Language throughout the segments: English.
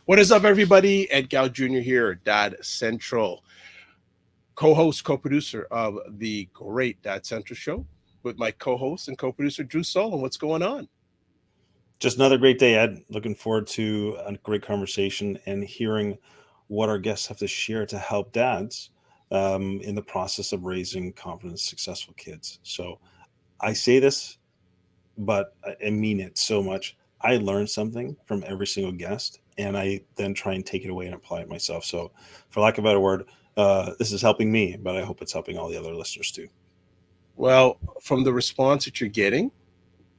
What is up, everybody? Ed Gow Jr. here, Dad Central, co-host, co-producer of the great Dad Central show with my co-host and co-producer Drew Solon. What's going on? Just another great day, Ed. Looking forward to a great conversation and hearing what our guests have to share to help dads in the process of raising confident, successful kids. So I say this, but I mean it so much. I learn something from every single guest, and I then try and take it away and apply it myself. So, for lack of a better word, this is helping me, but I hope it's helping all the other listeners too. Well, from the response that you're getting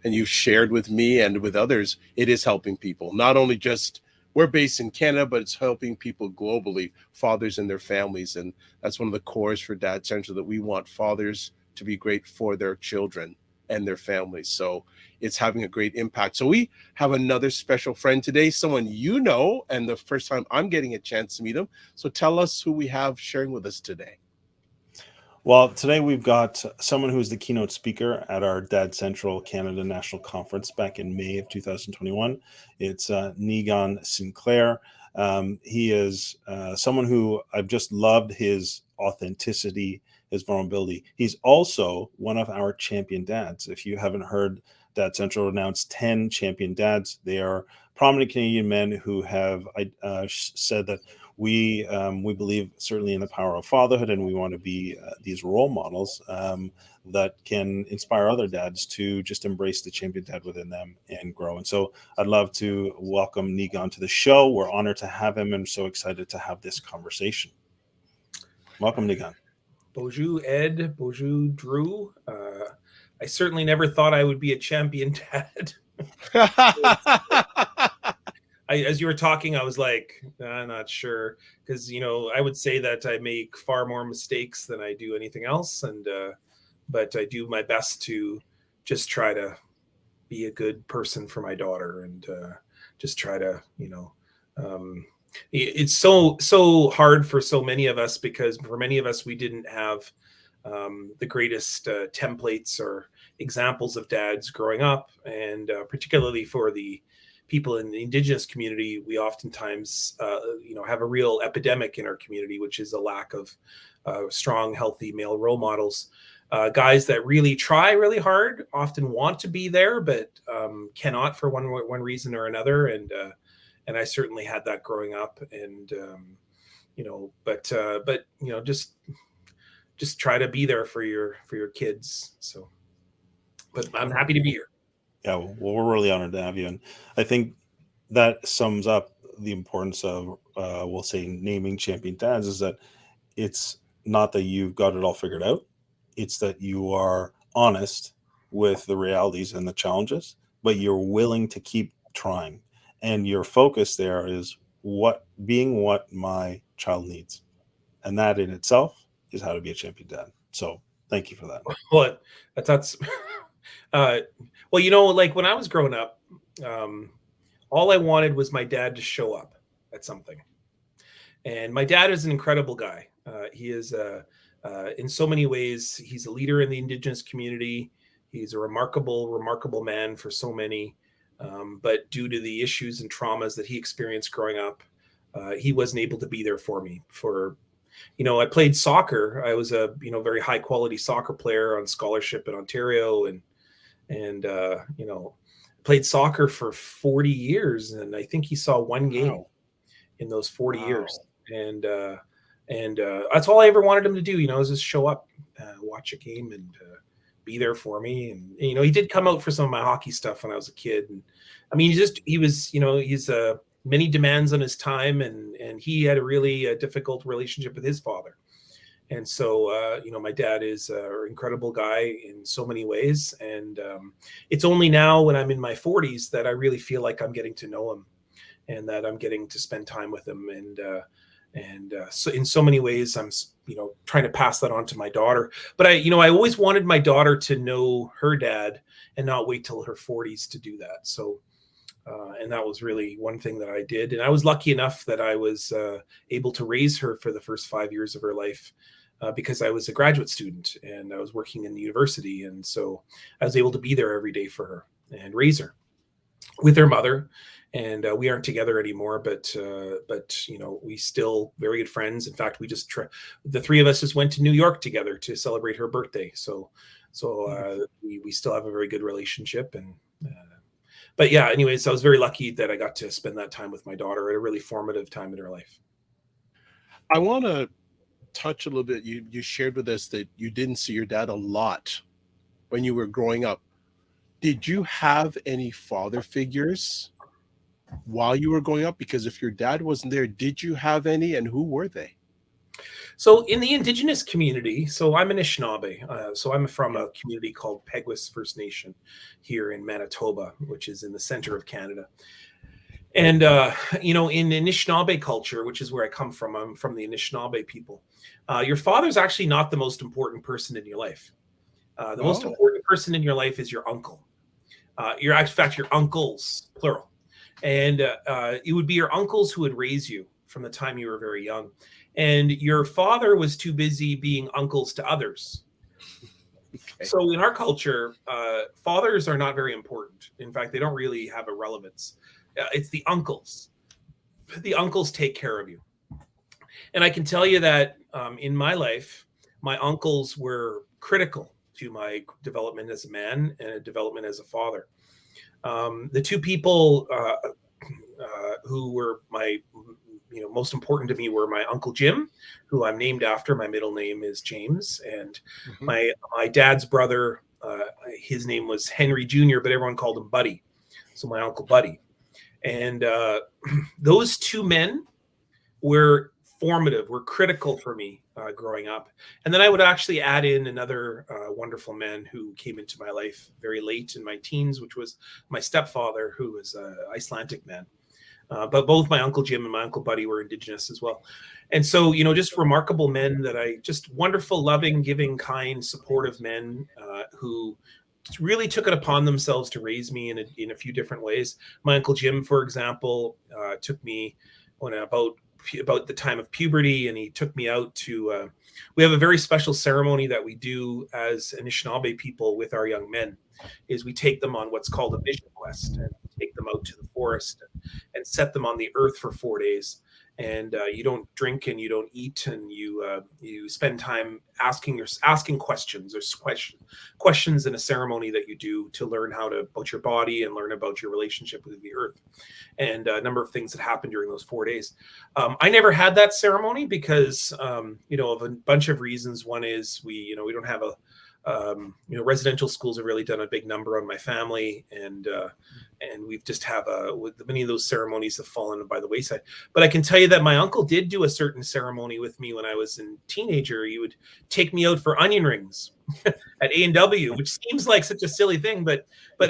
and you've shared with me and with others, it is helping people. Not only just we're based in Canada, but it's helping people globally, fathers and their families. And that's one of the cores for Dad Central, that we want fathers to be great for their children and their families. So it's having a great impact. So we have another special friend today, someone you know, and the first time I'm getting a chance to meet him. So tell us who we have sharing with us today. Well, today we've got someone who's the keynote speaker at our Dad Central Canada National Conference back in May of 2021. It's Niigaan Sinclair. He is someone who I've just loved his authenticity, his vulnerability. He's also one of our champion dads. If you haven't heard, Dad Central announced 10 champion dads. They are prominent Canadian men who have said that we believe certainly in the power of fatherhood, and we want to be these role models that can inspire other dads to just embrace the champion dad within them and grow. And so I'd love to welcome Niigaan to the show. We're honored to have him and so excited to have this conversation. Welcome, Niigaan. Bonjour, Ed. Bonjour, Drew. I certainly never thought I would be a champion dad. As you were talking, I was like, I'm not sure, because I would say that I make far more mistakes than I do anything else, and but I do my best to just try to be a good person for my daughter, and just try to, it's so hard for so many of us, because for many of us we didn't have the greatest templates or examples of dads growing up, and particularly for the people in the Indigenous community, we oftentimes, have a real epidemic in our community, which is a lack of strong, healthy male role models. Guys that really try really hard, often want to be there, but cannot for one reason or another. And I certainly had that growing up, and just try to be there for your kids. So, but I'm happy to be here. Yeah, well, we're really honored to have you. And I think that sums up the importance of, we'll say, naming champion dads, is that it's not that you've got it all figured out. It's that you are honest with the realities and the challenges, but you're willing to keep trying. And your focus there is what my child needs. And that in itself is how to be a champion dad. So thank you for that. Well, that's like when I was growing up, all I wanted was my dad to show up at something. And my dad is an incredible guy. He is, in so many ways, he's a leader in the Indigenous community. He's a remarkable man for so many. But due to the issues and traumas that he experienced growing up, he wasn't able to be there for me. I played soccer. I was a very high quality soccer player on scholarship in Ontario, and played soccer for 40 years, and I think he saw one game in those 40 years, and that's all I ever wanted him to do, is just show up, watch a game, and be there for me. And he did come out for some of my hockey stuff when I was a kid, and I mean, he's many demands on his time, and he had a really difficult relationship with his father. And so, my dad is an incredible guy in so many ways. And it's only now when I'm in my 40s that I really feel like I'm getting to know him, and that I'm getting to spend time with him. And so in so many ways, I'm, trying to pass that on to my daughter. But I always wanted my daughter to know her dad and not wait till her 40s to do that. So, and that was really one thing that I did. And I was lucky enough that I was able to raise her for the first 5 years of her life, because I was a graduate student and I was working in the university. And so I was able to be there every day for her and raise her. with her mother, and we aren't together anymore. But we still very good friends. In fact, the three of us just went to New York together to celebrate her birthday. So we still have a very good relationship. And but yeah, anyways, I was very lucky that I got to spend that time with my daughter at a really formative time in her life. I want to touch a little bit. You shared with us that you didn't see your dad a lot when you were growing up. Did you have any father figures while you were growing up? Because if your dad wasn't there, did you have any, and who were they? So in the Indigenous community, so I'm an Anishinaabe. So I'm from a community called Peguis First Nation here in Manitoba, which is in the center of Canada. And, in Anishinaabe culture, which is where I come from, I'm from the Anishinaabe people. Your father's actually not the most important person in your life. The most important person in your life is your uncle. In fact, your uncles, plural. And it would be your uncles who would raise you from the time you were very young. And your father was too busy being uncles to others. Okay. So in our culture, fathers are not very important. In fact, they don't really have a relevance. It's the uncles. The uncles take care of you. And I can tell you that in my life, my uncles were critical to my development as a man and development as a father. The two people who were most important to me were my Uncle Jim, who I'm named after. My middle name is James. And my dad's brother, his name was Henry Jr., but everyone called him Buddy. So my Uncle Buddy. And those two men were formative, were critical for me growing up. And then I would actually add in another wonderful man who came into my life very late in my teens, which was my stepfather, who was an Icelandic man. But both my Uncle Jim and my Uncle Buddy were Indigenous as well. And so, just remarkable men just wonderful, loving, giving, kind, supportive men who really took it upon themselves to raise me in a few different ways. My Uncle Jim, for example, took me when about the time of puberty, and he took me out to, we have a very special ceremony that we do as Anishinaabe people with our young men, is we take them on what's called a vision quest, and take them out to the forest and set them on the earth for 4 days. And you don't drink and you don't eat, and you spend time asking questions. There's questions in a ceremony that you do to learn about your body and learn about your relationship with the earth, and a number of things that happen during those 4 days. I never had that ceremony because of a bunch of reasons. One is we don't have residential schools have really done a big number on my family, and we've just many of those ceremonies have fallen by the wayside. But I can tell you that my uncle did do a certain ceremony with me when I was a teenager. He would take me out for onion rings at A&W, which seems like such a silly thing, but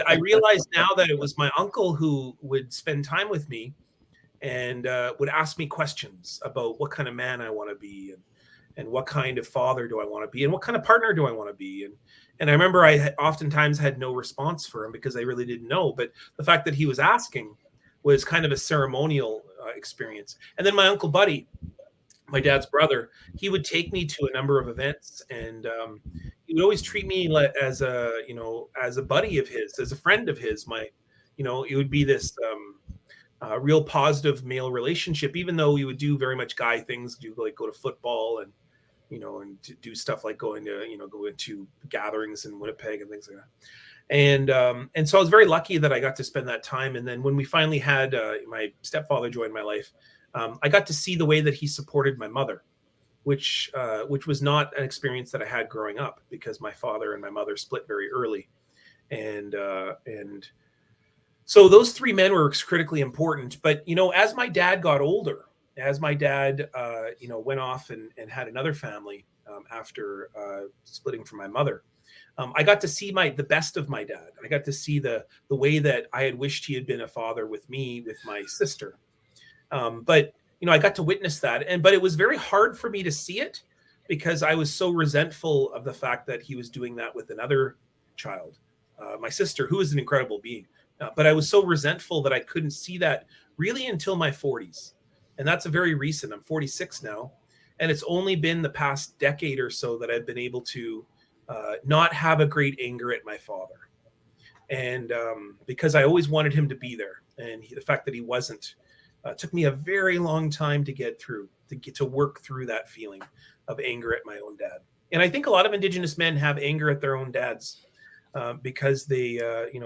I realize now that it was my uncle who would spend time with me and would ask me questions about what kind of man I want to be, and what kind of father do I want to be, and what kind of partner do I want to be. And I remember I oftentimes had no response for him because I really didn't know. But the fact that he was asking was kind of a ceremonial experience. And then my Uncle Buddy, my dad's brother, he would take me to a number of events, and he would always treat me as a buddy of his, as a friend of his. It would be this real positive male relationship, even though we would do very much guy things, go to football and to do stuff like go into gatherings in Winnipeg and things like that. And so I was very lucky that I got to spend that time. And then when we finally had my stepfather join my life, I got to see the way that he supported my mother, which was not an experience that I had growing up, because my father and my mother split very early. And so those three men were critically important. But, as my dad got older, as my dad, went off and had another family after splitting from my mother, I got to see the best of my dad. I got to see the way that I had wished he had been a father with me, with my sister. But I got to witness that. But it was very hard for me to see it, because I was so resentful of the fact that he was doing that with another child, my sister, who is an incredible being. But I was so resentful that I couldn't see that really until my 40s. And that's a very recent. I'm 46 now. And it's only been the past decade or so that I've been able to not have a great anger at my father. And because I always wanted him to be there, and the fact that he wasn't took me a very long time to get through, to work through that feeling of anger at my own dad. And I think a lot of Indigenous men have anger at their own dads because they,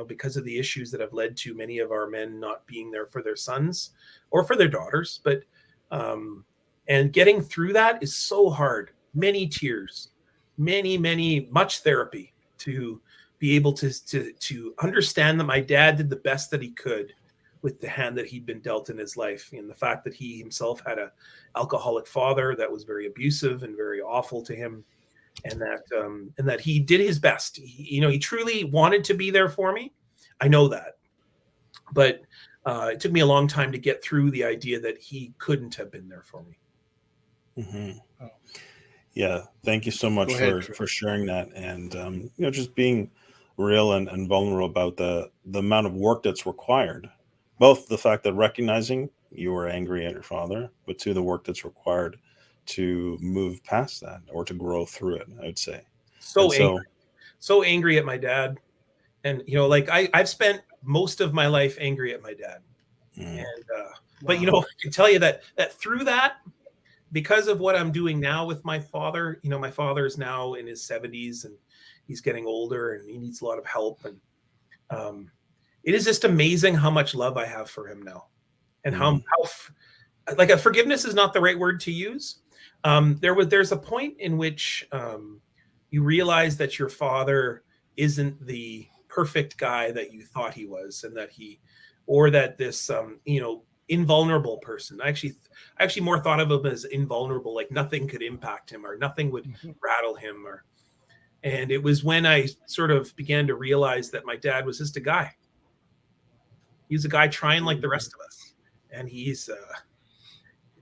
because of the issues that have led to many of our men not being there for their sons or for their daughters. But and getting through that is so hard. Many tears, much therapy to be able to understand that my dad did the best that he could with the hand that he'd been dealt in his life, and the fact that he himself had a alcoholic father that was very abusive and very awful to him, and that he did his best. He truly wanted to be there for me. I know that, but it took me a long time to get through the idea that he couldn't have been there for me. Mm-hmm. Yeah, thank you so much for sharing that, and just being real and vulnerable about the amount of work that's required. Both the fact that recognizing you were angry at your father, but to the work that's required to move past that or to grow through it, I would say. So angry at my dad. And, I've spent most of my life angry at my dad. And, but, I can tell you that through that, because of what I'm doing now with my father, my father is now in his 70s and he's getting older and he needs a lot of help. And it is just amazing how much love I have for him now, and how forgiveness is not the right word to use. There's a point in which you realize that your father isn't the perfect guy that you thought he was, and that this invulnerable person. I actually more thought of him as invulnerable, like nothing could impact him or nothing would rattle him. And it was when I sort of began to realize that my dad was just a guy. He was a guy trying like the rest of us, and he's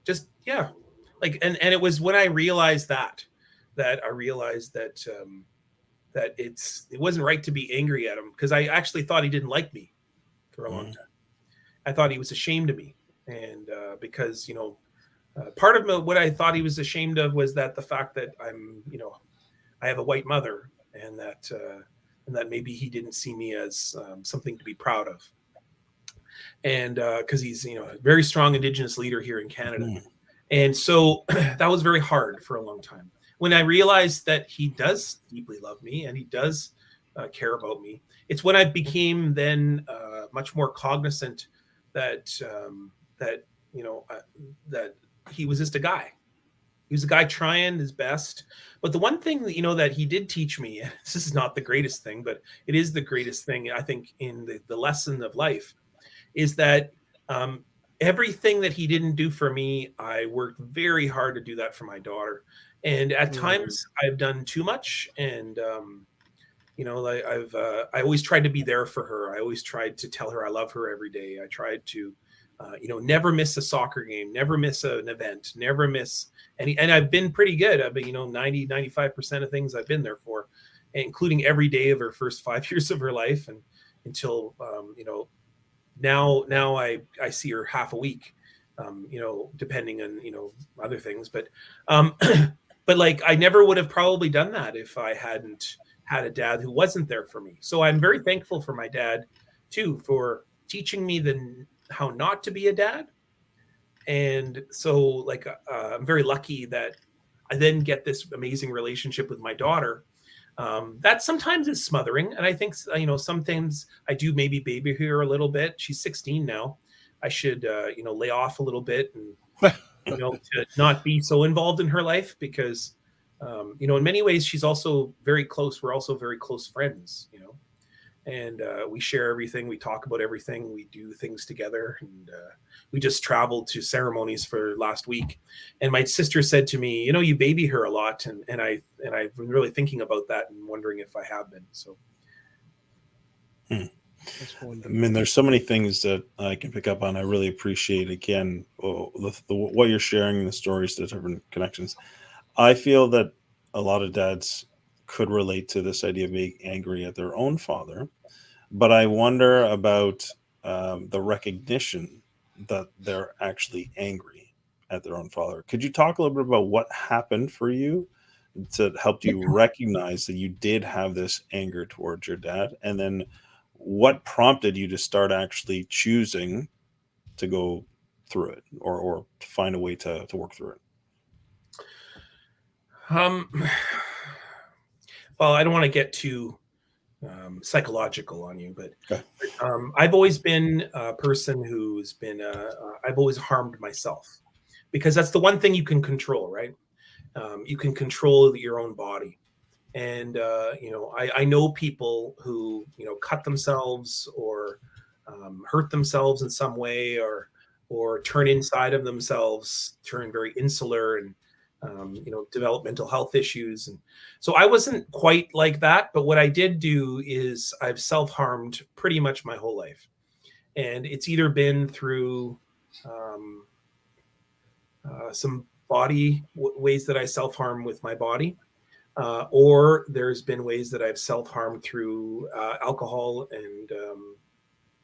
and it was when I realized that I realized that it wasn't right to be angry at him, because I actually thought he didn't like me for a long time. I thought he was ashamed of me, and because part of what I thought he was ashamed of was that the fact that I have a white mother, and that maybe he didn't see me as something to be proud of, and because he's a very strong Indigenous leader here in Canada, and so that was very hard for a long time. When I realized that he does deeply love me and he does care about me, it's when I became then much more cognizant that he was just a guy. He was a guy trying his best. But the one thing that he did teach me, and this is not the greatest thing, but it is the greatest thing, I think, in the lesson of life, is that everything that he didn't do for me, I worked very hard to do that for my daughter. And at times I've done too much, and I always tried to be there for her. I always tried to tell her I love her every day. I tried to never miss a soccer game, never miss an event, never miss any. And I've been pretty good. I've been 95% of things I've been there for, including every day of her first 5 years of her life, and until now I see her half a week, depending on other things, but like I never would have probably done that if I hadn't had a dad who wasn't there for me. So I'm very thankful for my dad too, for teaching me how not to be a dad. And so I'm very lucky that I then get this amazing relationship with my daughter. That sometimes is smothering. And I think, sometimes I do maybe baby her a little bit. She's 16 now. I should, lay off a little bit and, to not be so involved in her life, because, in many ways, she's also very close. We're also very close friends, and we share everything. We talk about everything. We do things together. And we just traveled to ceremonies for last week. And my sister said to me, you baby her a lot. And I've been really thinking about that and wondering if I have been. So. I mean, there's so many things that I can pick up on. I really appreciate, again, what you're sharing, the stories, the different connections. I feel that a lot of dads could relate to this idea of being angry at their own father, but I wonder about the recognition that they're actually angry at their own father. Could you talk a little bit about what happened for you to help you recognize that you did have this anger towards your dad, and then what prompted you to start actually choosing to go through it, or to find a way to work through it? Well, I don't want to get too psychological on you, but Okay. I've always been a person who's been, I've always harmed myself, because that's the one thing you can control, right? You can control your own body. And, I know people who, cut themselves or hurt themselves in some way, or turn inside of themselves, turn very insular, and, develop mental health issues. And so I wasn't quite like that. But what I did do is I've self-harmed pretty much my whole life. And it's either been through um, some ways that I self-harm with my body, or there's been ways that I've self-harmed through alcohol and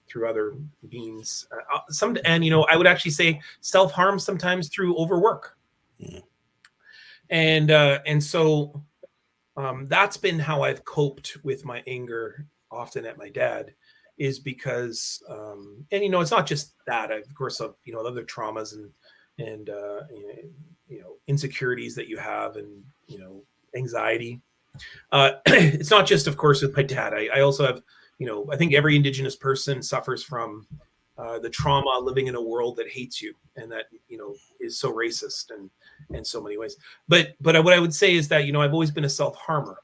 through other means. I would actually say self-harm sometimes through overwork. Yeah. And so that's been how I've coped with my anger, often at my dad, is because it's not just that. Of course, other traumas and insecurities that you have, and anxiety. It's not just, of course, with my dad. I also have, I think every Indigenous person suffers from the trauma living in a world that hates you, and that is so racist and in so many ways. But what I would say is that I've always been a self-harmer,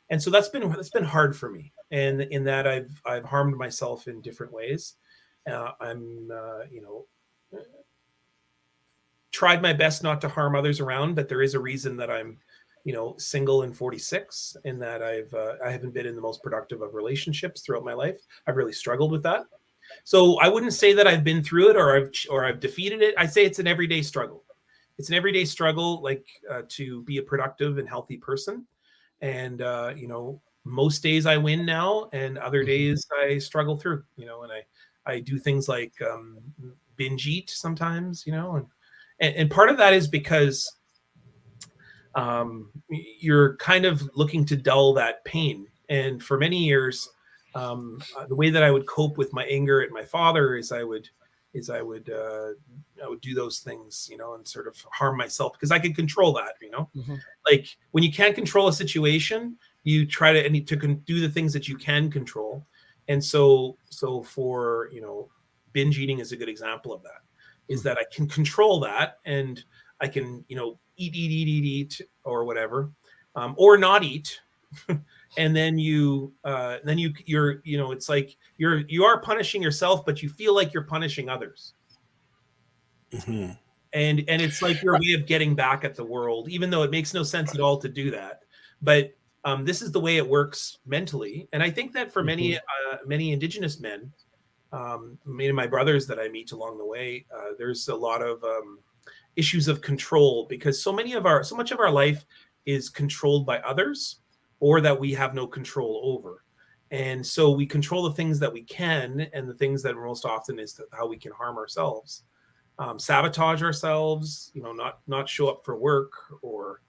and so that's been hard for me. And in that I've harmed myself in different ways. I'm tried my best not to harm others around, but there is a reason that I'm single and 46, and that I haven't been in the most productive of relationships throughout my life. I've really struggled with that. So I wouldn't say that I've been through it or I've defeated it. I say it's an everyday struggle. It's an everyday struggle, like to be a productive and healthy person. And most days I win now, and other days I struggle through. And I do things like binge eat sometimes. And part of that is because you're kind of looking to dull that pain. And for many years, the way that I would cope with my anger at my father is I would do those things, and sort of harm myself, because I could control that. Mm-hmm. Like when you can't control a situation, you try to do the things that you can control. And so for binge eating is a good example of that. Is that I can control that, and I can eat or whatever, or not eat. And then you're it's like you are punishing yourself, but you feel like you're punishing others. Mm-hmm. And it's like your way of getting back at the world, even though it makes no sense at all to do that. But this is the way it works mentally. And I think that for many Indigenous men, many of my brothers that I meet along the way, there's a lot of issues of control, because so much of our life is controlled by others, or that we have no control over. And so we control the things that we can, and the things that most often is how we can harm ourselves, sabotage ourselves, not show up for work, or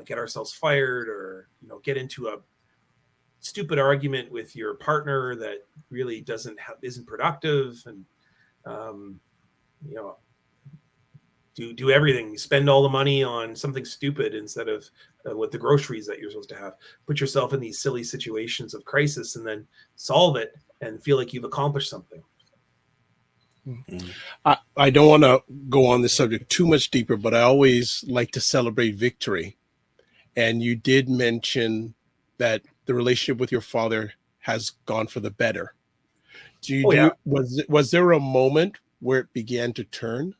get ourselves fired, or get into a stupid argument with your partner that really isn't productive, and do everything, spend all the money on something stupid instead of with the groceries that you're supposed to have. Put yourself in these silly situations of crisis, and then solve it and feel like you've accomplished something. I don't want to go on this subject too much deeper, but I always like to celebrate victory. And you did mention that the relationship with your father has gone for the better. Was there a moment where it began to turn?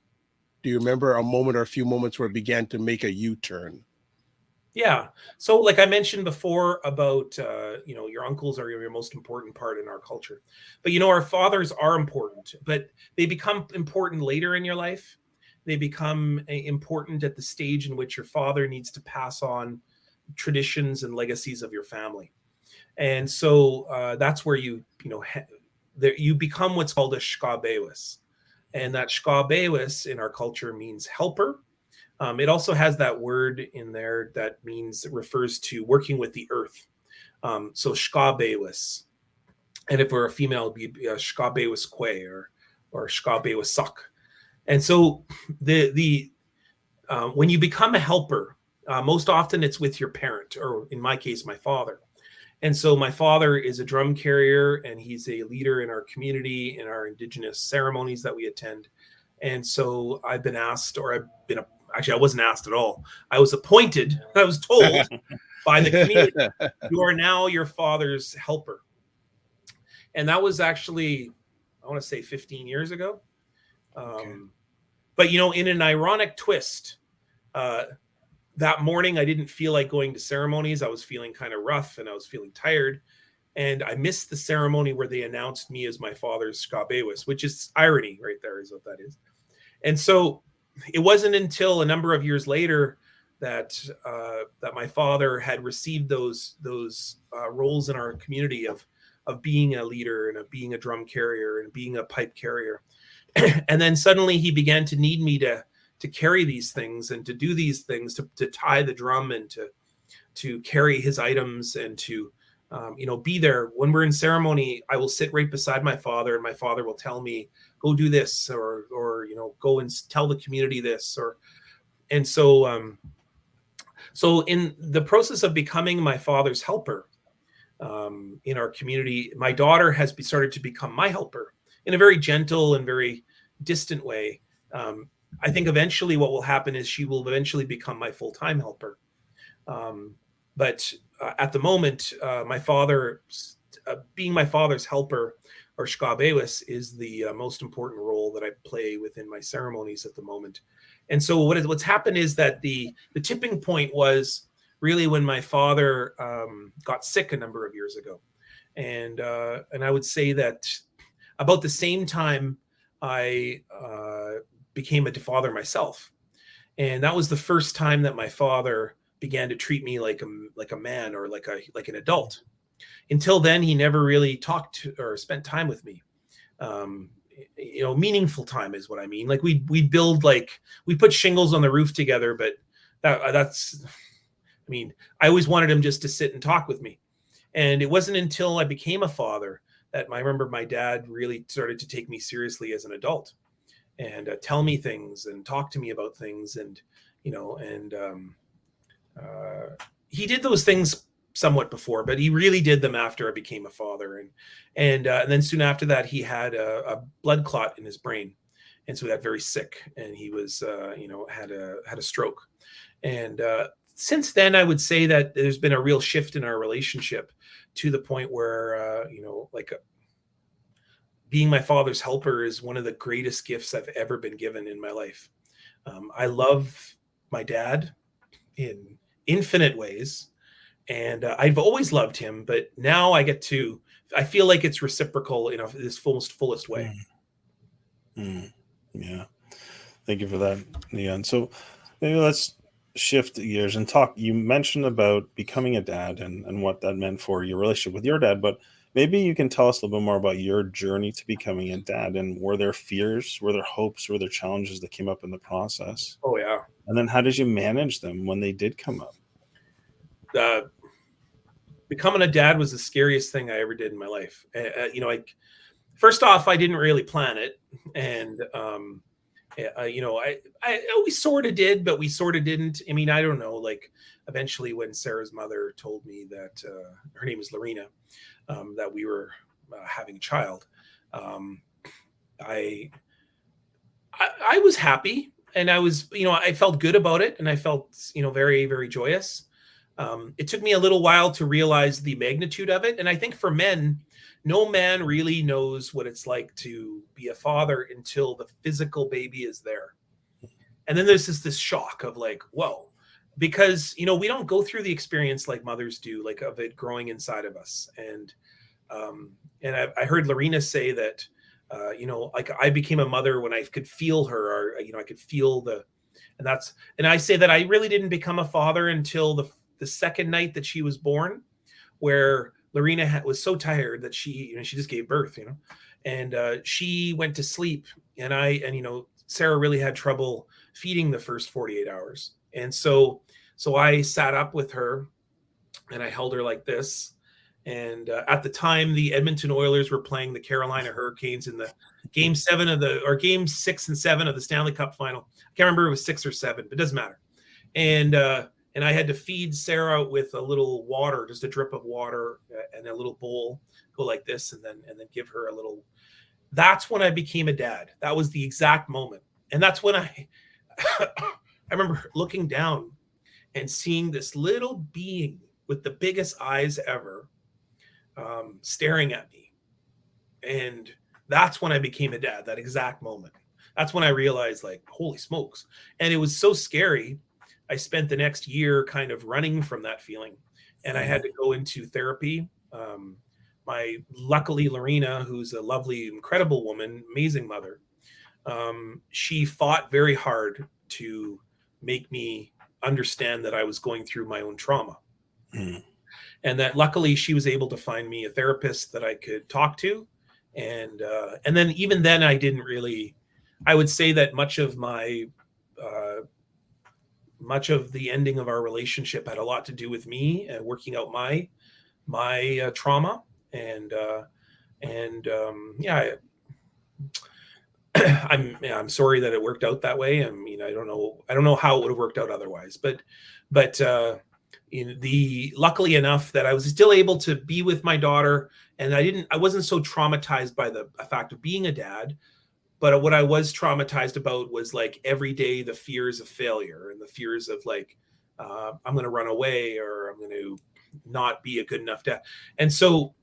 Do you remember a moment or a few moments where it began to make a U-turn? Yeah. So like I mentioned before about, your uncles are your most important part in our culture. But, our fathers are important, but they become important later in your life. They become important at the stage in which your father needs to pass on traditions and legacies of your family. And so that's where you become what's called a shkabewis. And that shkabewis in our culture means helper. It also has that word in there that refers to working with the earth. So shkabewis. And if we're a female, it'd be Shkabewiskwe or Shkabewisak. And so the when you become a helper, most often it's with your parent, or in my case, my father. And so my father is a drum carrier, and he's a leader in our community, in our Indigenous ceremonies that we attend. And so I've been asked, or actually, I wasn't asked at all. I was appointed, I was told by the community, you are now your father's helper. And that was actually, I want to say 15 years ago. Okay. But, in an ironic twist, that morning, I didn't feel like going to ceremonies. I was feeling kind of rough and I was feeling tired. And I missed the ceremony where they announced me as my father's Skabewis, which is irony right there, is what that is. And so it wasn't until a number of years later that my father had received those roles in our community of being a leader and of being a drum carrier and being a pipe carrier. And then suddenly he began to need me to carry these things and to do these things, to tie the drum and to carry his items and to, be there. When we're in ceremony, I will sit right beside my father, and my father will tell me, go do this, or go and tell the community this. And so in the process of becoming my father's helper in our community, my daughter has started to become my helper in a very gentle and very distant way. I think eventually what will happen is she will eventually become my full-time helper. But at the moment, my father, being my father's helper, or Shkabewis, is the most important role that I play within my ceremonies at the moment. And so what's happened is that the tipping point was really when my father got sick a number of years ago. And I would say that about the same time I became a father myself. And that was the first time that my father began to treat me like a man, or like an adult. Until then, he never really talked or spent time with me. Meaningful time is what I mean. Like we build, like we put shingles on the roof together, but that's, I mean, I always wanted him just to sit and talk with me. And it wasn't until I became a father that I remember my dad really started to take me seriously as an adult and tell me things and talk to me about things. And, he did those things somewhat before, but he really did them after I became a father. And then soon after that, he had a blood clot in his brain. And so he got very sick, and he was, had a stroke. And since then, I would say that there's been a real shift in our relationship, to the point where, being my father's helper is one of the greatest gifts I've ever been given in my life. I love my dad in infinite ways, and I've always loved him, but now I feel like it's reciprocal in this fullest way. Yeah. Thank you for that, Niigaan. So maybe let's shift gears and talk. You mentioned about becoming a dad and what that meant for your relationship with your dad, but maybe you can tell us a little bit more about your journey to becoming a dad. And were there fears, were there hopes, were there challenges that came up in the process? Oh, yeah. And then how did you manage them when they did come up? Becoming a dad was the scariest thing I ever did in my life. First off, I didn't really plan it. And, we sort of did, but we sort of didn't. I mean, I don't know, like eventually when Sarah's mother told me that her name is Lorena, that we were having a child, I was happy, and I was, I felt good about it, and I felt, very, very joyous. It took me a little while to realize the magnitude of it. And I think for men, no man really knows what it's like to be a father until the physical baby is there. And then there's this shock of like, whoa, because, we don't go through the experience like mothers do, like of it growing inside of us. And I heard Lorena say that, like I became a mother when I could feel her, or, I could feel and I say that I really didn't become a father until the second night that she was born, where Lorena was so tired that she just gave birth, and she went to sleep, and Sarah really had trouble feeding the first 48 hours. And so I sat up with her, and I held her like this, And at the time, the Edmonton Oilers were playing the Carolina Hurricanes in the game 6 and 7 of the Stanley Cup final. I can't remember if it was 6 or 7, but it doesn't matter. And I had to feed Sarah with a little water, just a drip of water and a little bowl, go like this, and then give her a little. That's when I became a dad. That was the exact moment. And that's when I remember looking down and seeing this little being with the biggest eyes ever staring at me. And that's when I became a dad, that exact moment. That's when I realized, like, holy smokes. And it was so scary. I spent the next year kind of running from that feeling. And I had to go into therapy. Luckily, Lorena, who's a lovely, incredible woman, amazing mother, she fought very hard to make me understand that I was going through my own trauma. Mm. And that luckily she was able to find me a therapist that I could talk to. And then even then I didn't really, I would say that much of the ending of our relationship had a lot to do with me and working out my trauma. I'm sorry that it worked out that way. I mean, I don't know how it would have worked out otherwise, but luckily enough that I was still able to be with my daughter, and I wasn't so traumatized by the fact of being a dad, but what I was traumatized about was, like, every day the fears of failure and the fears of, like, I'm going to run away, or I'm going to not be a good enough dad. And so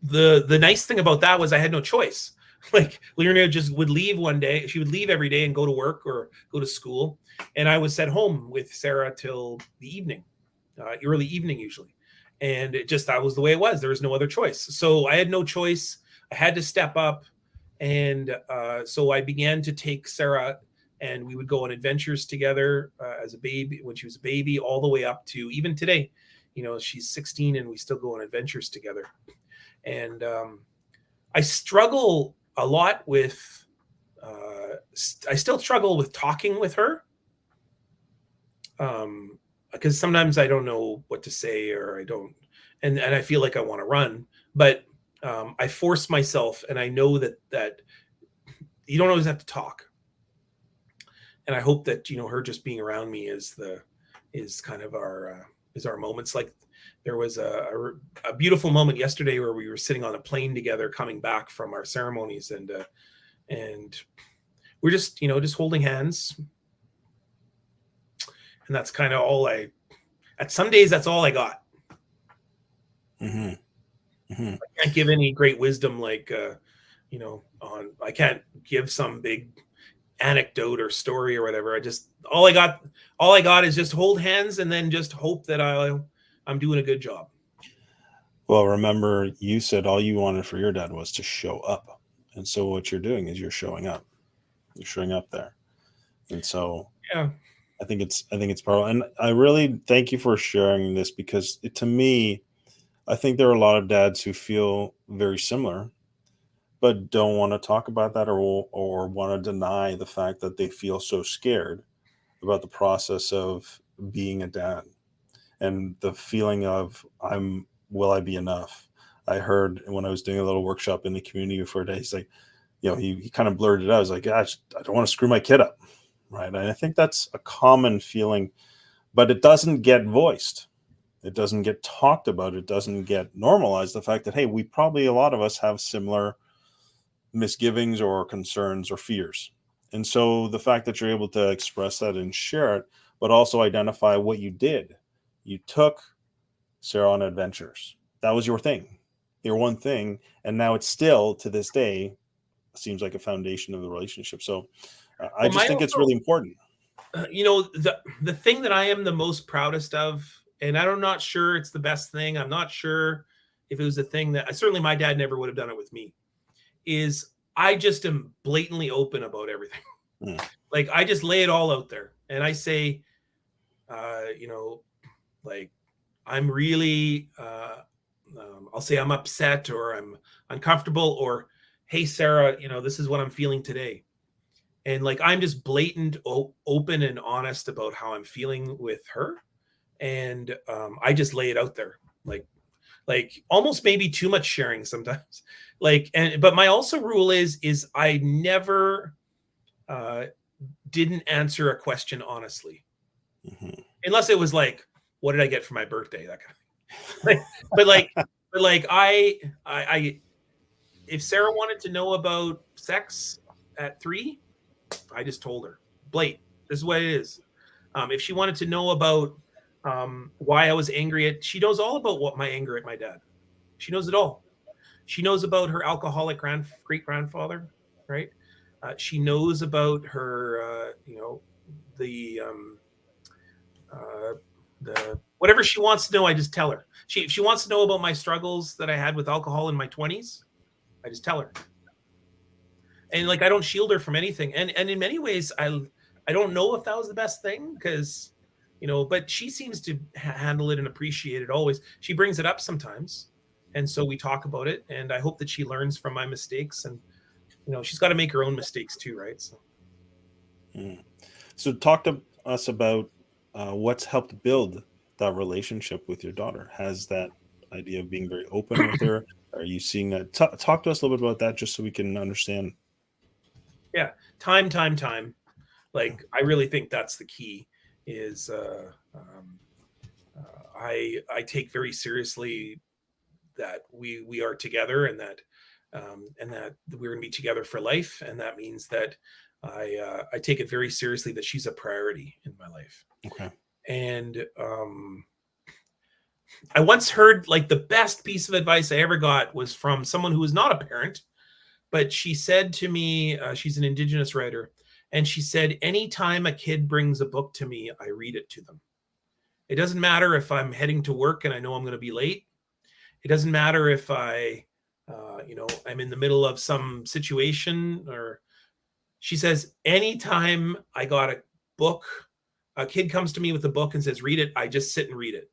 the nice thing about that was I had no choice. Like, Lorena just would leave one day. She would leave every day and go to work or go to school. And I was at home with Sarah till the evening, early evening usually. And that was the way it was. There was no other choice. So I had no choice. I had to step up. And so I began to take Sarah, and we would go on adventures together as a baby, when she was a baby, all the way up to even today. She's 16 and we still go on adventures together. And I struggle a lot with, I still struggle with talking with her. Because sometimes I don't know what to say, or I don't, and I feel like I want to run, but I force myself, and I know that you don't always have to talk. And I hope that, her just being around me is kind of our moments. Like, there was a beautiful moment yesterday where we were sitting on a plane together coming back from our ceremonies, and we're just holding hands. And that's kind of all at some days, that's all I got. Mm-hmm. Mm-hmm. I can't give any great wisdom, like, I can't give some big anecdote or story or whatever. All I got is just hold hands and then just hope that I'm doing a good job. Well, remember, you said all you wanted for your dad was to show up. And so what you're doing is you're showing up. You're showing up there. And so yeah. I think it's powerful. And I really thank you for sharing this, because to me, I think there are a lot of dads who feel very similar, but don't want to talk about that, or want to deny the fact that they feel so scared about the process of being a dad, and the feeling of, will I be enough? I heard when I was doing a little workshop in the community for a day, he's like, he kind of blurted it out. I was like, I don't want to screw my kid up. Right. And I think that's a common feeling, but it doesn't get voiced. It doesn't get talked about. It doesn't get normalized. The fact that, hey, a lot of us have similar misgivings or concerns or fears. And so the fact that you're able to express that and share it, but also identify what you did. You took Sarah on adventures. That was your thing, your one thing. And now it's still, to this day, seems like a foundation of the relationship. So I just think it's really important. The thing that I am the most proudest of, and I'm not sure it's the best thing, I'm not sure if it was a thing that certainly my dad never would have done it with me, is I just am blatantly open about everything. Like, I just lay it all out there, and I say, like, I'm really, I'll say I'm upset, or I'm uncomfortable, or, hey, Sarah, this is what I'm feeling today. And, like, I'm just blatant, open and honest about how I'm feeling with her. And I just lay it out there. like almost maybe too much sharing sometimes. But my also rule is I never didn't answer a question honestly, unless it was like, what did I get for my birthday? That kind of but I if Sarah wanted to know about sex at 3, I just told her, Blake, this is what it is. If she wanted to know about why I was angry she knows all about what my anger at my dad. She knows it all. She knows about her alcoholic great grandfather, right? She knows about her, the whatever she wants to know. I just tell her. If she wants to know about my struggles that I had with alcohol in my 20s, I just tell her. And like, I don't shield her from anything. And in many ways, I don't know if that was the best thing, because, but she seems to handle it and appreciate it always. She brings it up sometimes, and so we talk about it. And I hope that she learns from my mistakes. And she's got to make her own mistakes too, right? So talk to us about what's helped build that relationship with your daughter. Has that idea of being very open with her? Are you seeing that? Talk to us a little bit about that, just so we can understand. Yeah, time. Like, I really think that's the key. Is I take very seriously that we are together, and that we're going to be together for life, and that means that I take it very seriously that she's a priority in my life. Okay. And I once heard, like, the best piece of advice I ever got was from someone who was not a parent, but she said to me, she's an Indigenous writer, and she said, anytime a kid brings a book to me, I read it to them. It doesn't matter if I'm heading to work and I know I'm going to be late. It doesn't matter if I'm in the middle of some situation. Or she says, anytime I got a book, a kid comes to me with a book and says, read it, I just sit and read it.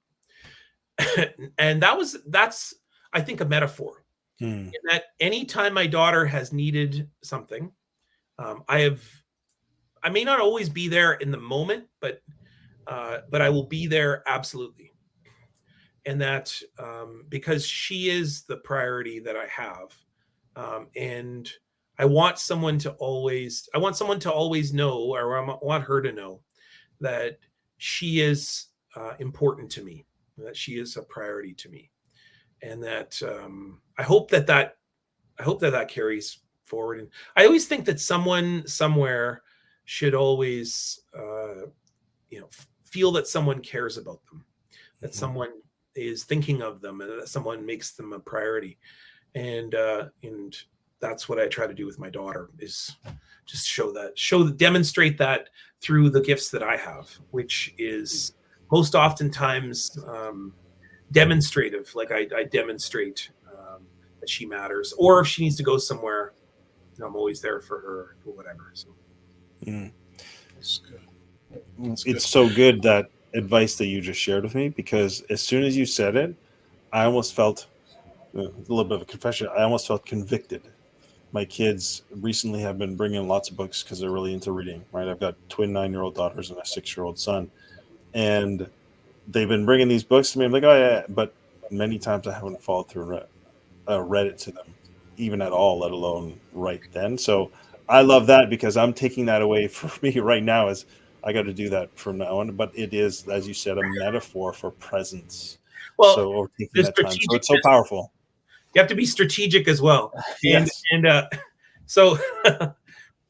And that's, I think, a metaphor. In that anytime my daughter has needed something, I may not always be there in the moment, but I will be there absolutely. And that because she is the priority that I have, and I want someone to always know, or I want her to know, that she is important to me, that she is a priority to me, and that I hope that carries forward. And I always think that someone somewhere should always feel that someone cares about them, that someone is thinking of them, and that someone makes them a priority. And that's what I try to do with my daughter, is just demonstrate that through the gifts that I have, which is most oftentimes demonstrative. Like, I demonstrate that she matters, or if she needs to go somewhere, I'm always there for her, or whatever. So That's good. It's so good, that advice that you just shared with me, because as soon as you said it, I almost felt a little bit of a confession. I almost felt convicted. My kids recently have been bringing lots of books because they're really into reading, right? I've got twin 9-year-old daughters and a 6-year-old son, and they've been bringing these books to me. I'm like, oh yeah, but many times I haven't followed through and read it to them, even at all, let alone right then. So I love that, because I'm taking that away for me right now. Is I got to do that from now on. But it is, as you said, a metaphor for presence. Well, or taking that time. So it's so powerful. You have to be strategic as well. Yes. And so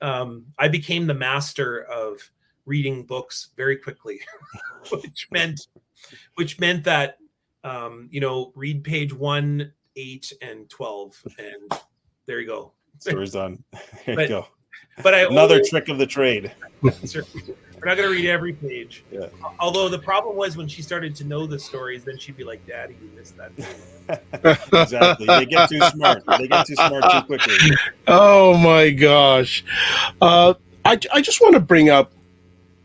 I became the master of reading books very quickly, which meant that read page 1, 8, and 12, and there you go. Story's done. There you go. But another trick of the trade. We're not going to read every page. Yeah. Although the problem was, when she started to know the stories, then she'd be like, "Daddy, you missed that." Exactly. They get too smart. They get too smart too quickly. Oh my gosh. I just want to bring up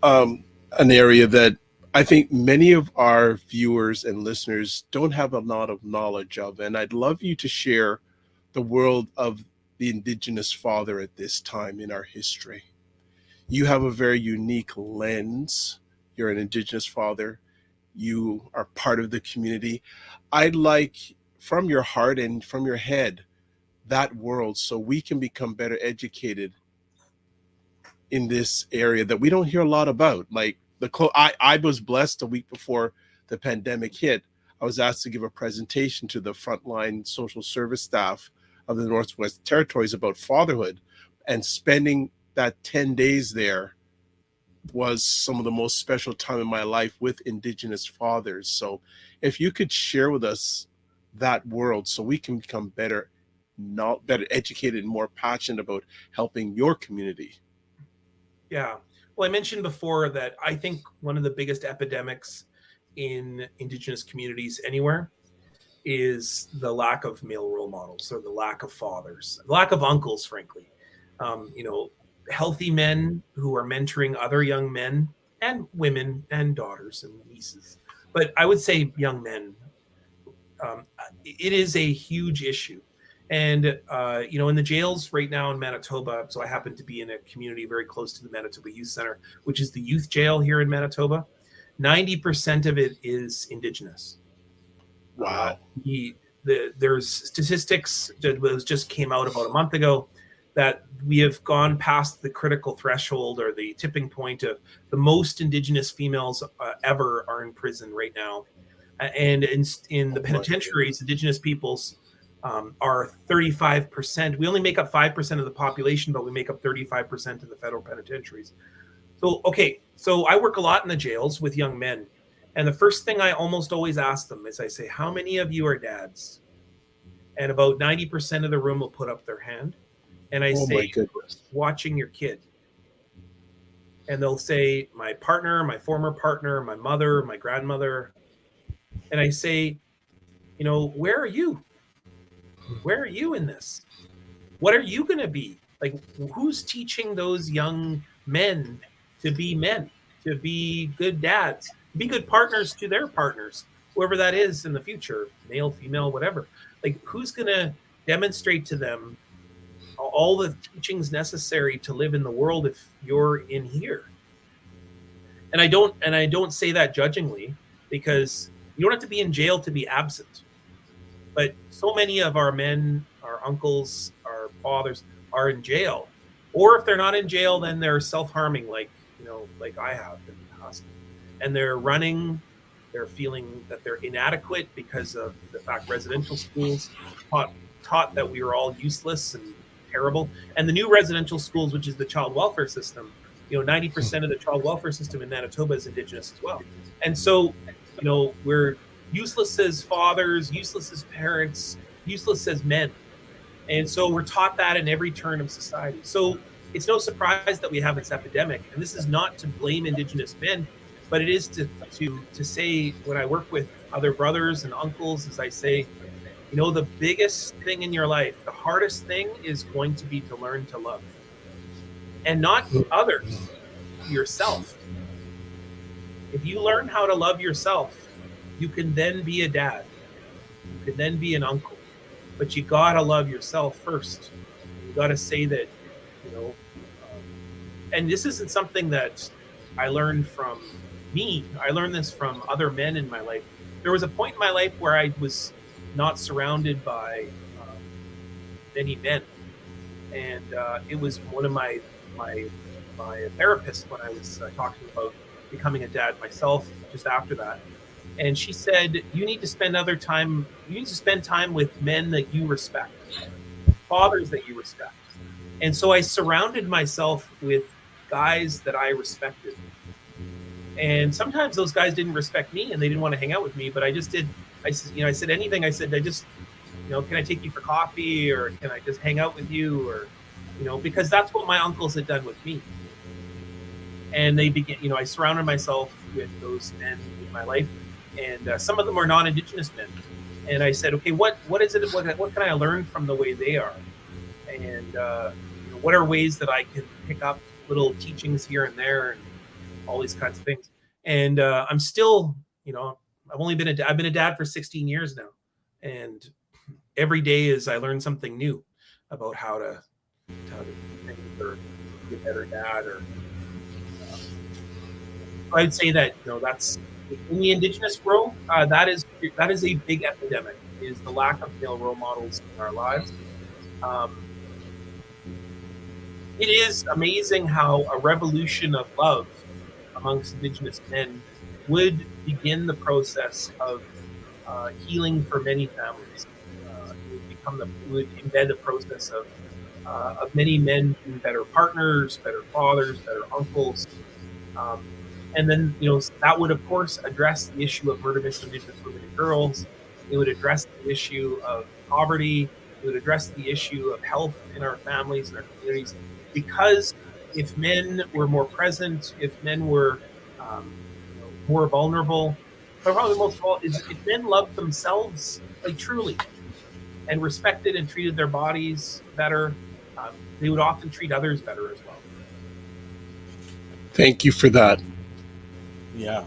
an area that I think many of our viewers and listeners don't have a lot of knowledge of, and I'd love you to share the world of the Indigenous father at this time in our history. You have a very unique lens. You're an Indigenous father. you are part of the community. I'd like, from your heart and from your head, that world, so we can become better educated in this area that we don't hear a lot about. Like I was blessed a week before the pandemic hit. I was asked to give a presentation to the frontline social service staff of the Northwest Territories about fatherhood, and spending that 10 days there was some of the most special time in my life with Indigenous fathers. So if you could share with us that world, so we can become better, not better educated and more passionate about helping your community. Yeah. Well, I mentioned before that I think one of the biggest epidemics in Indigenous communities anywhere is the lack of male role models, or the lack of fathers, the lack of uncles, frankly. Healthy men who are mentoring other young men and women and daughters and nieces. But I would say young men. It is a huge issue. And, in the jails right now in Manitoba, so I happen to be in a community very close to the Manitoba Youth Center, which is the youth jail here in Manitoba. 90% of it is Indigenous. Wow. There's statistics that just came out about a month ago that we have gone past the critical threshold, or the tipping point, of the most Indigenous females ever are in prison right now. And in the penitentiaries, Indigenous peoples are 35%. We only make up 5% of the population, but we make up 35% of the federal penitentiaries. So I work a lot in the jails with young men. And the first thing I almost always ask them is, I say, how many of you are dads? And about 90% of the room will put up their hand. And I say, watching your kid. And they'll say, my partner, my former partner, my mother, my grandmother. And I say, where are you? Where are you in this? What are you going to be? Like, who's teaching those young men, to be good dads, to be good partners to their partners, whoever that is in the future, male, female, whatever? Like, who's going to demonstrate to them all the teachings necessary to live in the world if you're in here? And I don't say that judgingly, because you don't have to be in jail to be absent. But so many of our men, our uncles, our fathers are in jail. Or if they're not in jail, then they're self-harming, like I have in the past. And they're feeling that they're inadequate because of the fact residential schools taught that we were all useless and terrible. And the new residential schools, which is the child welfare system, 90% of the child welfare system in Manitoba is Indigenous as well. And so, we're useless as fathers, useless as parents, useless as men. And so we're taught that in every turn of society. So it's no surprise that we have this epidemic. And this is not to blame Indigenous men, but it is to say, when I work with other brothers and uncles, as I say, the biggest thing in your life, the hardest thing, is going to be to learn to love. And not others, yourself. If you learn how to love yourself, you can then be a dad. You can then be an uncle. But you gotta love yourself first. You gotta say that, and this isn't something that I learned from me. I learned this from other men in my life. There was a point in my life where I was not surrounded by many men. And it was one of my therapist, when I was talking about becoming a dad myself just after that. And she said, you need to spend time with men that you respect, fathers that you respect. And so I surrounded myself with guys that I respected. And sometimes those guys didn't respect me and they didn't want to hang out with me, but I just did. I said anything. I said, can I take you for coffee, or can I just hang out with you? Or, because that's what my uncles had done with me. And they began, I surrounded myself with those men in my life. And some of them are non-Indigenous men. And I said, okay, what is it? What can I learn from the way they are? And what are ways that I can pick up little teachings here and there, and all these kinds of things. And I'm still, I've been a dad for 16 years now. And every day is I learn something new about how to think or be a better dad, or I'd say that that's in the Indigenous world. That is a big epidemic. Is the lack of male role models in our lives. Um, it is amazing how a revolution of love amongst Indigenous men would begin the process of healing for many families. It would embed the process of many men being better partners, better fathers, better uncles, um, and then that would of course address the issue of murder against Indigenous women and girls. It would address the issue of poverty. It would address the issue of health in our families and our communities. Because if men were more present, if men were more vulnerable, but probably most of all is if men loved themselves like truly and respected and treated their bodies better, they would often treat others better as well. Thank you for that. Yeah,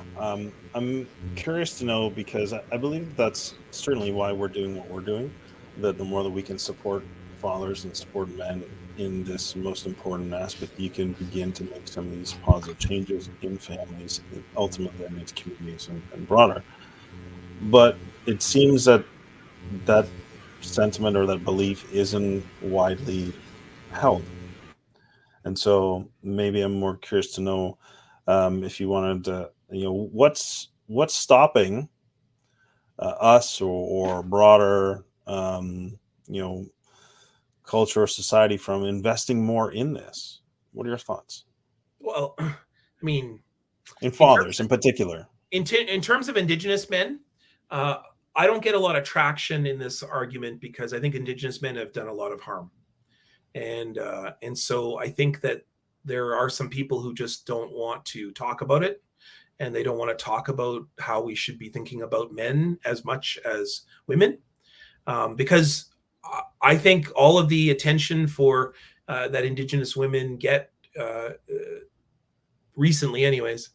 I'm curious to know, because I believe that's certainly why we're doing what we're doing, that the more that we can support fathers and support men in this most important aspect, you can begin to make some of these positive changes in families, and ultimately that means communities and broader. But it seems that that sentiment or that belief isn't widely held. And so maybe I'm more curious to know, if you wanted to, what's stopping us or broader, culture or society from investing more in this. What are your thoughts? Well, I mean, In fathers in particular. in terms of Indigenous men, I don't get a lot of traction in this argument because I think Indigenous men have done a lot of harm. And so I think that there are some people who just don't want to talk about it, and they don't want to talk about how we should be thinking about men as much as women, because I think all of the attention for that Indigenous women get recently, anyways,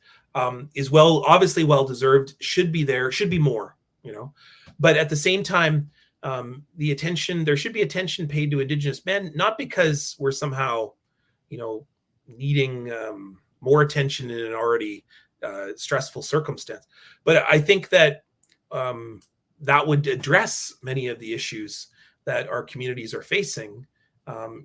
is obviously well deserved. Should be there. Should be more. But at the same time, there should be attention paid to Indigenous men, not because we're somehow, needing more attention in an already stressful circumstance. But I think that that would address many of the issues that our communities are facing,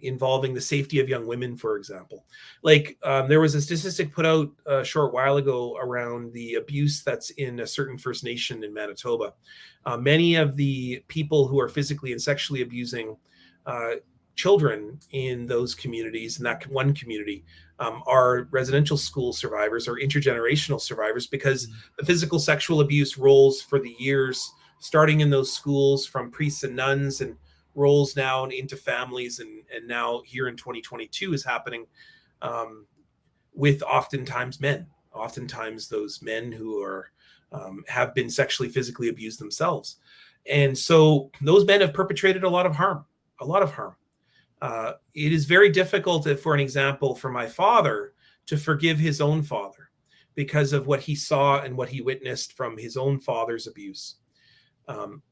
involving the safety of young women, for example. Like there was a statistic put out a short while ago around the abuse that's in a certain First Nation in Manitoba. Many of the people who are physically and sexually abusing children in those communities, in that one community, are residential school survivors or intergenerational survivors, because the physical sexual abuse rolls for the years, starting in those schools from priests and nuns, and rolls now into families, and now here in 2022 is happening with oftentimes those men who are have been sexually, physically abused themselves. And so those men have perpetrated a lot of harm. It is very difficult, for an example, for my father to forgive his own father because of what he saw and what he witnessed from his own father's abuse. I'm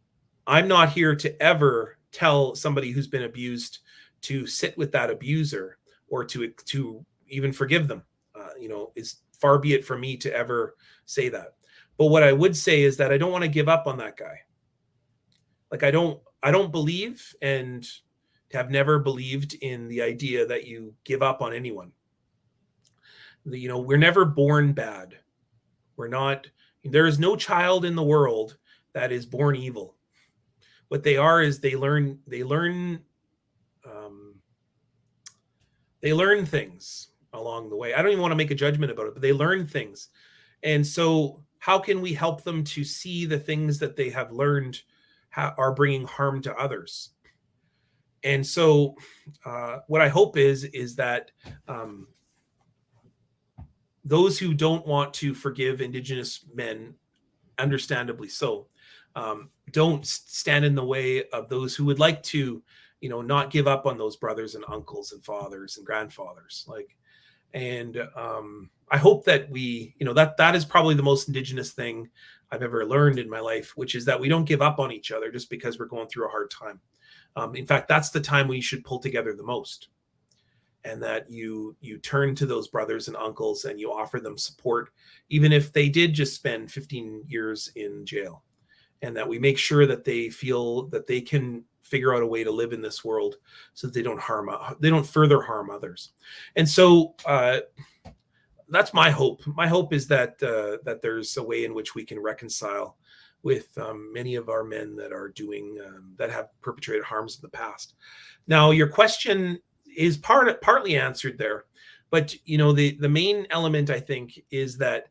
not here to ever tell somebody who's been abused to sit with that abuser or to even forgive them. Is far be it from me to ever say that. But what I would say is that I don't want to give up on that guy. Like I don't believe, and have never believed in, the idea that you give up on anyone. We're never born bad. There is no child in the world that is born evil. What they are is they learn things along the way. I don't even want to make a judgment about it, but they learn things. And so how can we help them to see the things that they have learned are bringing harm to others? And so what I hope is that those who don't want to forgive Indigenous men, understandably so, don't stand in the way of those who would like to, not give up on those brothers and uncles and fathers and grandfathers. I hope that we, that is probably the most Indigenous thing I've ever learned in my life, which is that we don't give up on each other just because we're going through a hard time. In fact, that's the time we should pull together the most. and that you turn to those brothers and uncles and you offer them support, even if they did just spend 15 years in jail, and that we make sure that they feel that they can figure out a way to live in this world so that they don't further harm others. And so that's my hope. My hope is that that there's a way in which we can reconcile with many of our men that are doing that have perpetrated harms in the past. Now, your question is partly answered there, but the main element, I think, is that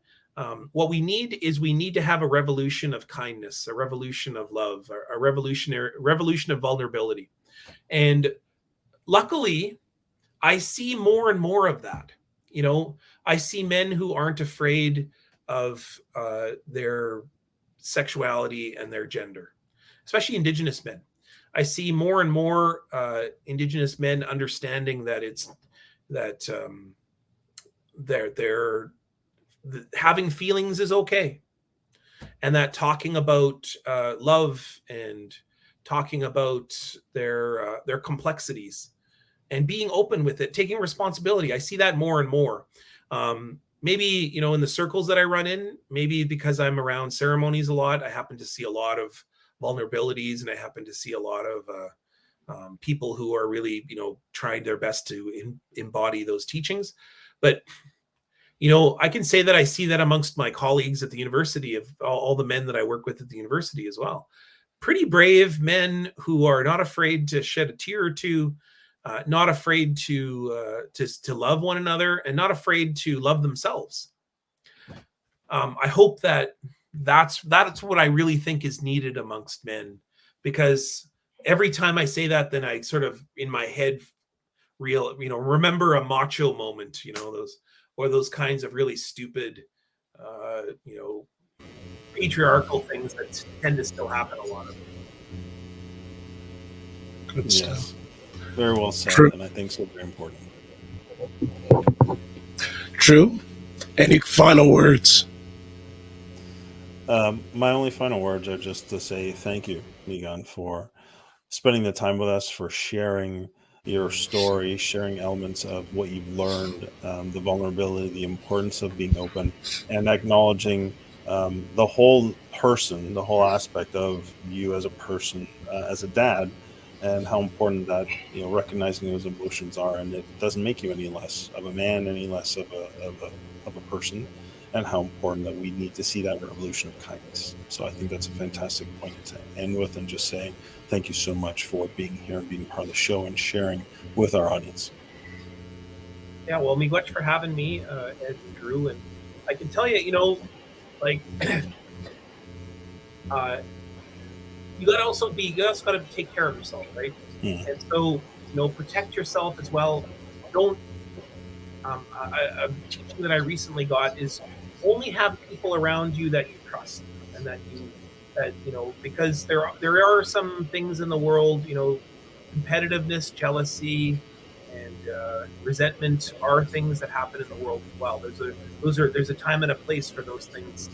what we need to have a revolution of kindness, a revolution of love, a revolution of vulnerability. And luckily, I see more and more of that. I see men who aren't afraid of their sexuality and their gender, especially Indigenous men. I see more and more Indigenous men understanding that they're having feelings is okay, and that talking about love and talking about their complexities and being open with it, taking responsibility. I see that more and more. Maybe, in the circles that I run in, maybe because I'm around ceremonies a lot, I happen to see a lot of vulnerabilities, and I happen to see a lot of people who are really, trying their best to embody those teachings. But, I can say that I see that amongst my colleagues at the university, of all the men that I work with at the university as well. Pretty brave men who are not afraid to shed a tear or two, not afraid to love one another, and not afraid to love themselves. I hope that's what I really think is needed amongst men, because every time I say that, then I sort of in my head remember a macho moment, those kinds of really stupid, patriarchal things that tend to still happen a lot of. Good stuff. Very well said. True. And I think so very important. True. Any final words? My only final words are just to say thank you, Niigaan, for spending the time with us, for sharing your story, sharing elements of what you've learned, the vulnerability, the importance of being open, and acknowledging the whole person, the whole aspect of you as a person, as a dad, and how important that, recognizing those emotions are, and it doesn't make you any less of a man, any less of a person, and how important that we need to see that revolution of kindness. So I think that's a fantastic point to end with, and just say thank you so much for being here and being part of the show and sharing with our audience. Yeah, well, much for having me, Ed and Drew. And I can tell you, like, you also got to take care of yourself, right? And so, protect yourself as well. Don't. A teaching that I recently got is only have people around you that you trust, and that because there are some things in the world, competitiveness, jealousy, and resentment are things that happen in the world as well. There's a time and a place for those things.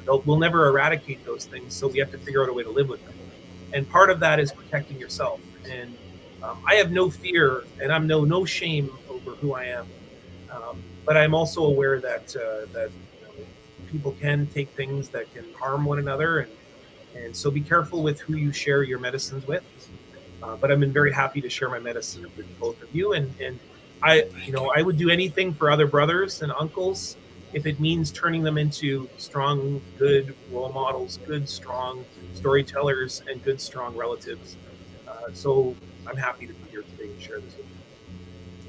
We'll never eradicate those things, so we have to figure out a way to live with them. And part of that is protecting yourself. And I have no fear, and I'm no shame over who I am. But I'm also aware that people can take things that can harm one another, and so be careful with who you share your medicines with. But I've been very happy to share my medicine with both of you, and I would do anything for other brothers and uncles if it means turning them into strong, good role models, good, strong storytellers, and good, strong relatives. So I'm happy to be here today and share this with you.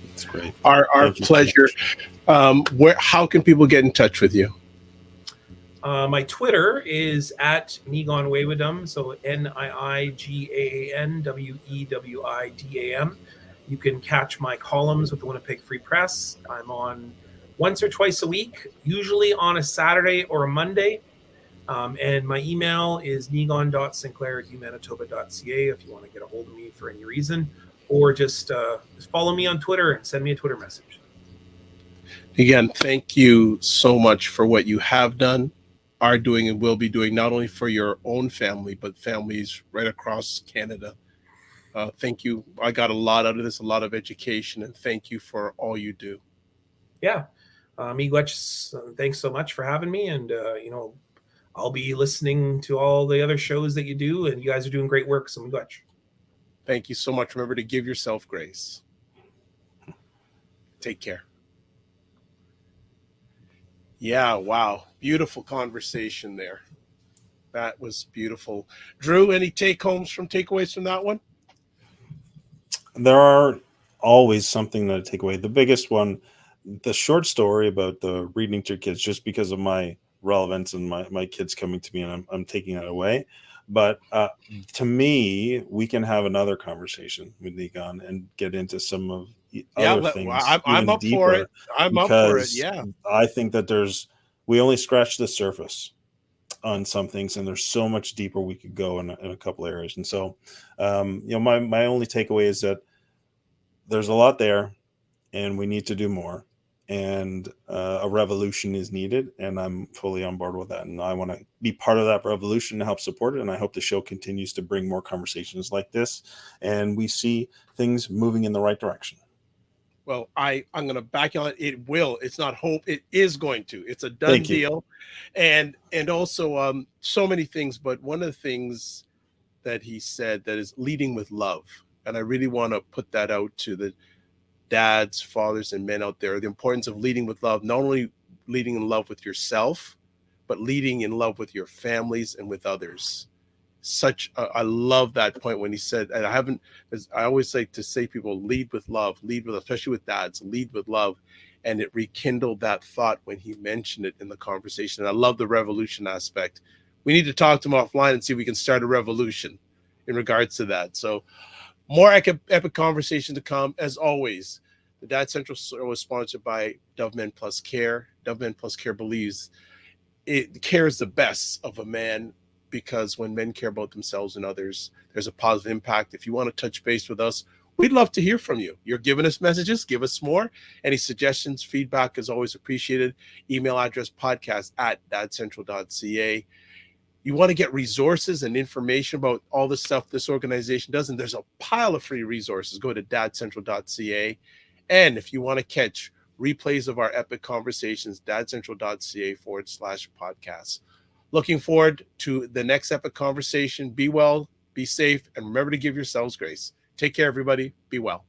That's great. Our pleasure. How can people get in touch with you? My Twitter is at Niigaan Wewidam, so NiigaanWewidam. You can catch my columns with the Winnipeg Free Press. I'm on once or twice a week, usually on a Saturday or a Monday. And my email is niigaan.sinclair@humanitoba.ca if you want to get a hold of me for any reason, or just follow me on Twitter and send me a Twitter message. Again, thank you so much for what you have done, are doing, and will be doing, not only for your own family, but families right across Canada. Thank you. I got a lot out of this, a lot of education, and thank you for all you do. Yeah. Miigwech, thanks so much for having me. And, I'll be listening to all the other shows that you do, and you guys are doing great work. So Miigwech. Thank you so much. Remember to give yourself grace. Take care. Yeah, wow. Beautiful conversation there. That was beautiful. Drew, any takeaways from that one? There are always something that I take away. The biggest one, the short story about the reading to your kids, just because of my relevance and my kids coming to me, and I'm taking that away. But to me, we can have another conversation with Niigaan and get into some of the Yeah, other things I'm even up for deeper, it. I'm up for it. because Yeah. I think that we only scratch the surface on some things, and there's so much deeper we could go in a couple areas. And so, my only takeaway is that there's a lot there, and we need to do more, and a revolution is needed, and I'm fully on board with that, and I want to be part of that revolution to help support it. And I hope the show continues to bring more conversations like this, and we see things moving in the right direction. Well, I'm going to back you on it. It will. It's not hope. It is going to. It's a done Thank you. deal, and also so many things. But one of the things that he said that is leading with love, and I really want to put that out to the dads, fathers, and men out there. The importance of leading with love, not only leading in love with yourself, but leading in love with your families and with others. I love that point when he said, and I always like to say, people lead with love, especially with dads, lead with love. And it rekindled that thought when he mentioned it in the conversation. And I love the revolution aspect. We need to talk to him offline and see if we can start a revolution in regards to that. So more epic conversation to come. As always, the Dad Central was sponsored by Dove Men Plus Care. Dove Men Plus Care believes care is the best of a man, because when men care about themselves and others, there's a positive impact. If you want to touch base with us, we'd love to hear from you. You're giving us messages, give us more. Any suggestions, feedback is always appreciated. Email address podcast@dadcentral.ca. You want to get resources and information about all the stuff this organization does, and there's a pile of free resources. Go to dadcentral.ca. And if you want to catch replays of our epic conversations, dadcentral.ca/podcast. Looking forward to the next epic conversation. Be well, be safe, and remember to give yourselves grace. Take care, everybody. Be well.